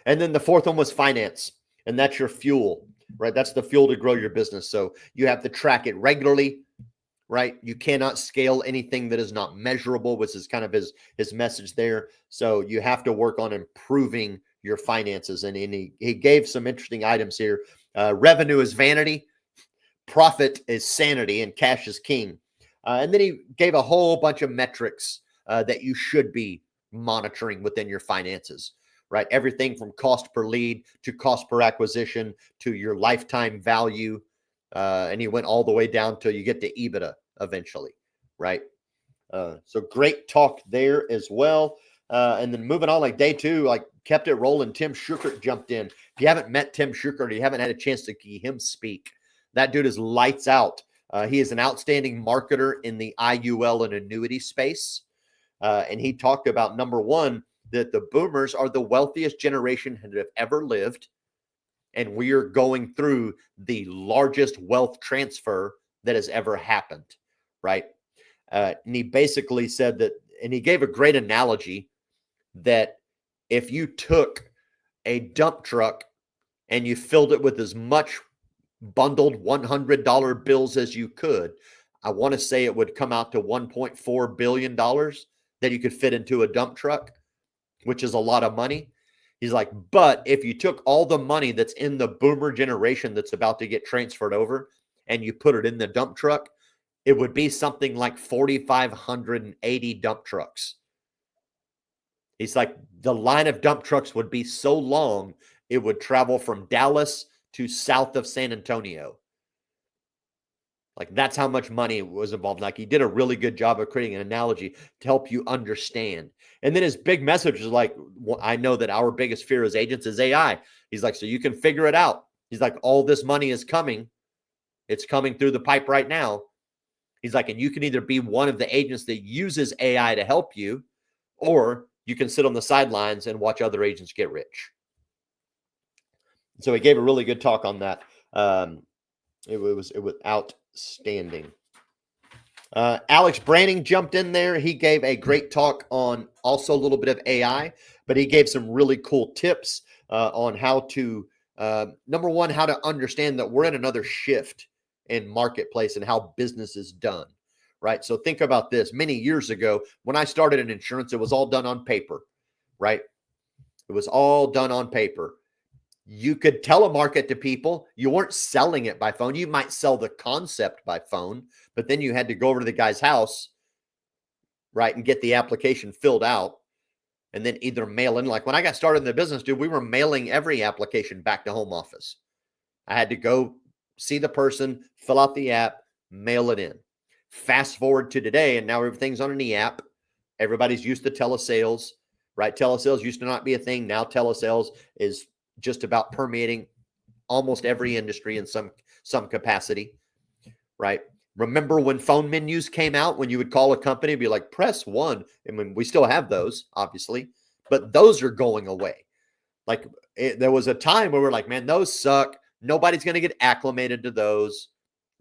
And then the 4th one was finance, and that's your fuel, right? That's the fuel to grow your business. So you have to track it regularly, right? You cannot scale anything that is not measurable, which is kind of his message there. So you have to work on improving your finances. And he gave some interesting items here. Revenue is vanity, profit is sanity, and cash is king. And then he gave a whole bunch of metrics that you should be monitoring within your finances, right? Everything from cost per lead to cost per acquisition to your lifetime value. And he went all the way down till you get to EBITDA eventually, right? So great talk there as well. And then moving on, like day 2, like kept it rolling. Tim Schuchert jumped in. If you haven't met Tim Schuchert, you haven't had a chance to hear him speak, that dude is lights out. He is an outstanding marketer in the IUL and annuity space. And he talked about, number 1, that the boomers are the wealthiest generation that have ever lived. And we are going through the largest wealth transfer that has ever happened, right? And he basically said that, and he gave a great analogy, that if you took a dump truck and you filled it with as much bundled $100 bills as you could, I want to say it would come out to $1.4 billion that you could fit into a dump truck, which is a lot of money. He's like, but if you took all the money that's in the boomer generation that's about to get transferred over and you put it in the dump truck, it would be something like 4,580 dump trucks. He's like, the line of dump trucks would be so long, it would travel from Dallas to south of San Antonio. Like, that's how much money was involved. Like, he did a really good job of creating an analogy to help you understand. And then his big message is like, I know that our biggest fear as agents is AI. He's like, so you can figure it out. He's like, all this money is coming. It's coming through the pipe right now. He's like, and you can either be one of the agents that uses AI to help you, or you can sit on the sidelines and watch other agents get rich. So he gave a really good talk on that. It was outstanding. Alex Branning jumped in there. He gave a great talk on also a little bit of AI, but he gave some really cool tips on how to, number one, how to understand that we're in another shift in marketplace and how business is done, right? So think about this. Many years ago, when I started in insurance, it was all done on paper, right? It was all done on paper. You could telemarket to people. You weren't selling it by phone. You might sell the concept by phone, but then you had to go over to the guy's house, right, and get the application filled out and then either mail in. Like when I got started in the business, dude, we were mailing every application back to home office. I had to go see the person, fill out the app, mail it in. Fast forward to today, and now everything's on an e-app. Everybody's used to telesales, right? Telesales used to not be a thing. Now telesales is just about permeating almost every industry in some capacity, right? Remember when phone menus came out, when you would call a company and be like, press one. I mean, we still have those, obviously, but those are going away. Like there was a time where we're like, man, those suck. Nobody's going to get acclimated to those.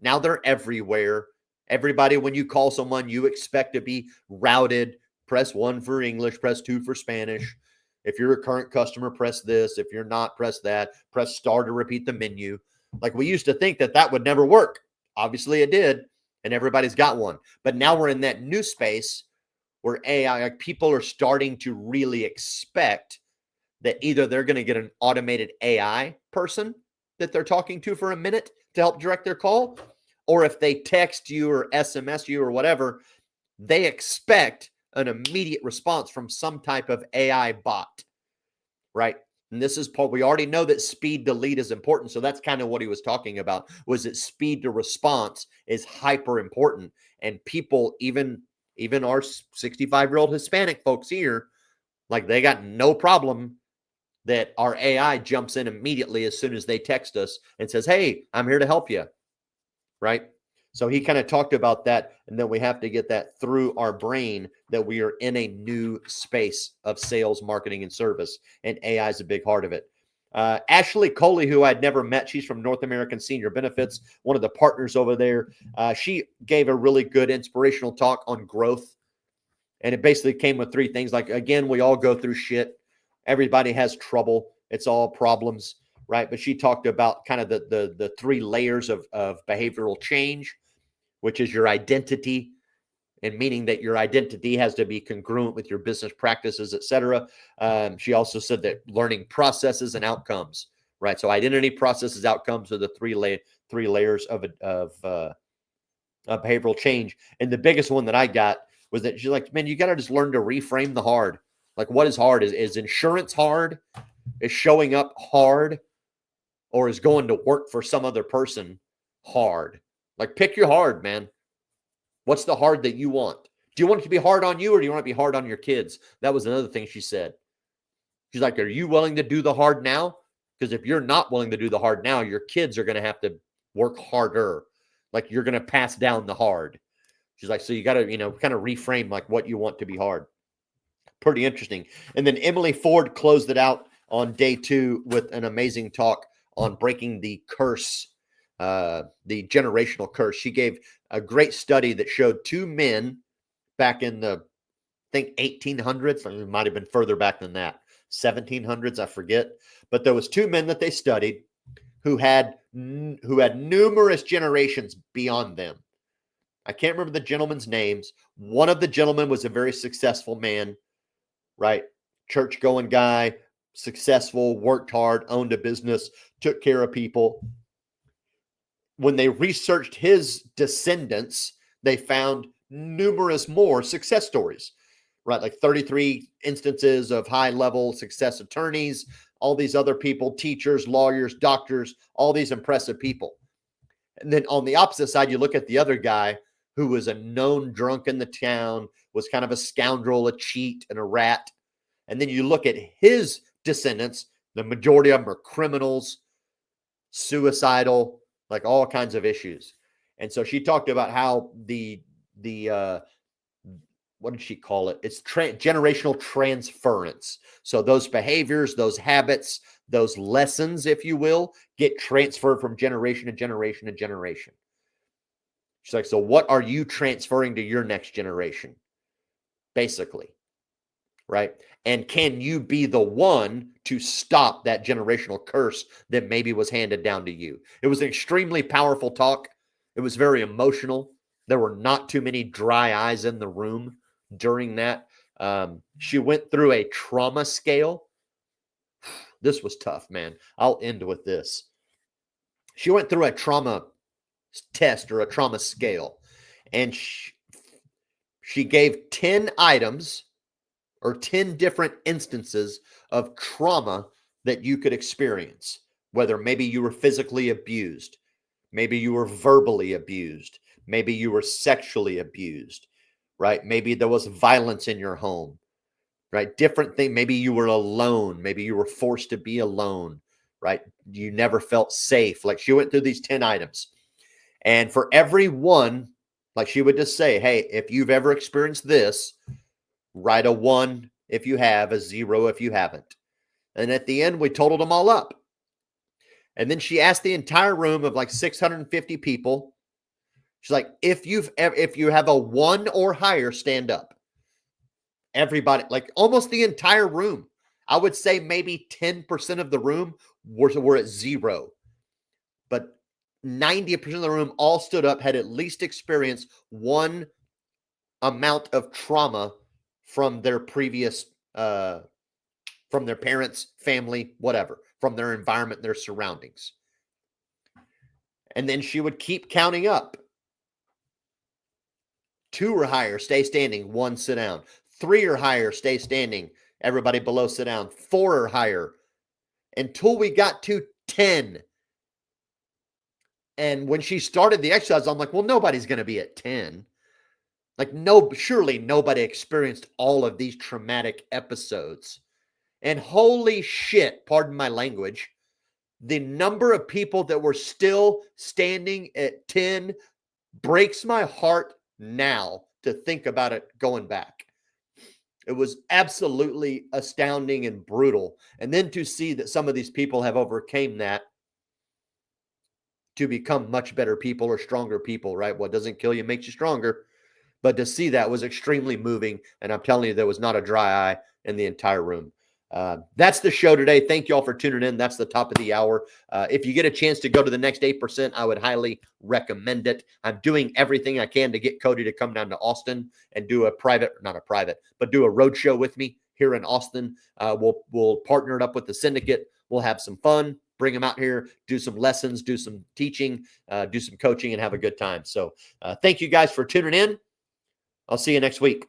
Now they're everywhere. Everybody, when you call someone, you expect to be routed. Press one for English, press two for Spanish. If you're a current customer, press this. If you're not, press that. Press star to repeat the menu. Like we used to think that that would never work. Obviously it did, and everybody's got one. But now we're in that new space where AI, like people are starting to really expect that either they're going to get an automated AI person that they're talking to for a minute to help direct their call, or if they text you or SMS you or whatever, they expect an immediate response from some type of AI bot, right? And this is part, we already know that speed to lead is important. So that's kind of what he was talking about, was that speed to response is hyper important. And people, even our 65-year-old Hispanic folks here, like they got no problem that our AI jumps in immediately as soon as they text us and says, hey, I'm here to help you, right? So he kind of talked about that, and then we have to get that through our brain that we are in a new space of sales, marketing, and service, and AI is a big part of it. Ashley Coley, who I'd never met, she's from North American Senior Benefits, one of the partners over there. She gave a really good inspirational talk on growth, and it basically came with three things. Like, again, we all go through shit. Everybody has trouble. It's all problems, right? But she talked about kind of the three layers of behavioral change, which is your identity, and meaning that your identity has to be congruent with your business practices, et cetera. She also said that learning processes and outcomes, right? So identity, processes, outcomes are the three layers of behavioral change. And the biggest one that I got was that she's like, man, you got to just learn to reframe the hard. Like, what is hard? Is insurance hard? Is showing up hard? Or is going to work for some other person hard? Like, pick your hard, man. What's the hard that you want? Do you want it to be hard on you, or do you want it to be hard on your kids? That was another thing she said. She's like, are you willing to do the hard now? Because if you're not willing to do the hard now, your kids are going to have to work harder. Like, you're going to pass down the hard. She's like, so you got to, kind of reframe like what you want to be hard. Pretty interesting. And then Emily Ford closed it out on day 2 with an amazing talk on breaking the curse, the generational curse. She gave a great study that showed 2 men back in the, I think 1800s. It might have been further back than that, 1700s, I forget. But there was 2 men that they studied who had numerous generations beyond them. I can't remember the gentlemen's names. One of the gentlemen was a very successful man, right? Church going guy, successful, worked hard, owned a business, took care of people. When they researched his descendants, they found numerous more success stories, right? Like 33 instances of high-level success attorneys, all these other people, teachers, lawyers, doctors, all these impressive people. And then on the opposite side, you look at the other guy who was a known drunk in the town, was kind of a scoundrel, a cheat, and a rat. And then you look at his descendants, the majority of them are criminals, suicidal, like all kinds of issues. And so she talked about how the what did she call it? It's generational transference. So those behaviors, those habits, those lessons, if you will, get transferred from generation to generation to generation. She's like, so what are you transferring to your next generation? Basically, right? And can you be the one to stop that generational curse that maybe was handed down to you? It was an extremely powerful talk. It was very emotional. There were not too many dry eyes in the room during that. She went through a trauma scale. This was tough, man. I'll end with this. She went through a trauma test or a trauma scale, and she gave 10 items or 10 different instances of trauma that you could experience, whether maybe you were physically abused, maybe you were verbally abused, maybe you were sexually abused, right? Maybe there was violence in your home, right? Different thing. Maybe you were alone. Maybe you were forced to be alone, right? You never felt safe. Like she went through these 10 items. And for every one, like she would just say, hey, if you've ever experienced this, write a 1 if you have, a 0 if you haven't. And at the end, we totaled them all up. And then she asked the entire room of like 650 people. She's like, if you have a 1 or higher, stand up. Everybody, like almost the entire room. I would say maybe 10% of the room were at 0. But 90% of the room all stood up, had at least experienced one amount of trauma from their previous, from their parents, family, whatever, from their environment, their surroundings. And then she would keep counting up. 2 or higher, stay standing. 1, sit down. 3 or higher, stay standing. Everybody below, sit down. 4 or higher, until we got to 10. And when she started the exercise, I'm like, well, nobody's going to be at 10. Like, no, surely nobody experienced all of these traumatic episodes. And holy shit, pardon my language, the number of people that were still standing at 10 breaks my heart now to think about it going back. It was absolutely astounding and brutal. And then to see that some of these people have overcame that to become much better people or stronger people, right? What doesn't kill you makes you stronger. But to see that was extremely moving. And I'm telling you, there was not a dry eye in the entire room. That's the show today. Thank you all for tuning in. That's the top of the hour. If you get a chance to go to the next 8%, I would highly recommend it. I'm doing everything I can to get Cody to come down to Austin and do a private, not a private, but do a road show with me here in Austin. We'll partner it up with the syndicate. We'll have some fun, bring them out here, do some lessons, do some teaching, do some coaching, and have a good time. So thank you guys for tuning in. I'll see you next week.